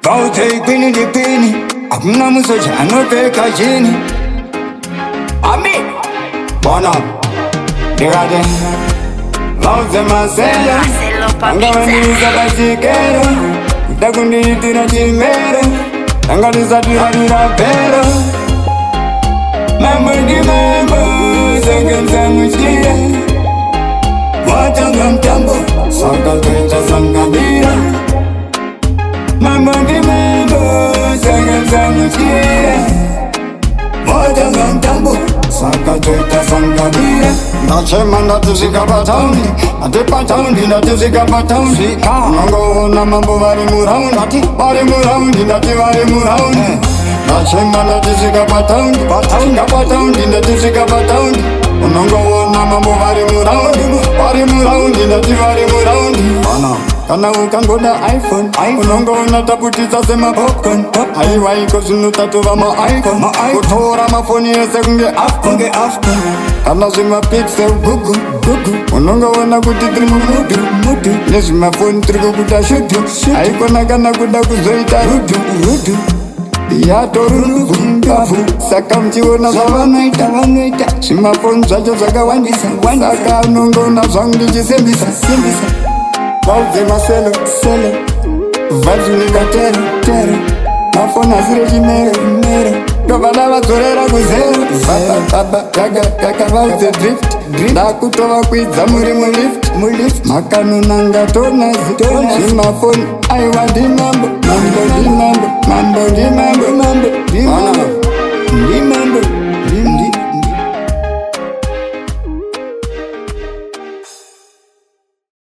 Gauteng pini di pini, hakuna msoja anopeka chini. Ami bona digade Lauze masela angawaniza bachikero Dakunitira chimero Angaliza tuharira pero Mambo di mambo Sengenza mchia Watanga mtambo Sanga tuita sanga bira Mambo di mambo Sengenza mchia Watanga mtambo Sanga tuita sanga bira Nachema natuzika pataundi Atipa taundi natuzika pataundi Nango na mambo vari muraundi Vari muraundi nati vari muraundi Nachema natuzika pataundi Patunga pataundi natuzika pataundi Nango na mambo vari muraundi nati vari muraundi Kana ukangoda iPhone Unongo unataputiza sema popcorn Haiwa iko zinutatuva ma icon Kutora mafoni yese kunge afcon Kana zima pixel gugu Unongo wana kutitri mudu Nezima phone trigo kuta shudu Aikona kana kuda kuzoita rudu Yatorulu ngafu Saka mchiwona zawanaita Sima phone zacho zaka wandisa Saka unongo na zangli jisembisa Lauze maselo Vibes unika tero Mafona zire jimero Dovana vazorera kuzero Baba kaka vauze drift Ndakutowa kuidza muri mulift Makanu nanga tona Zimafoni aiwa Mambo di mambo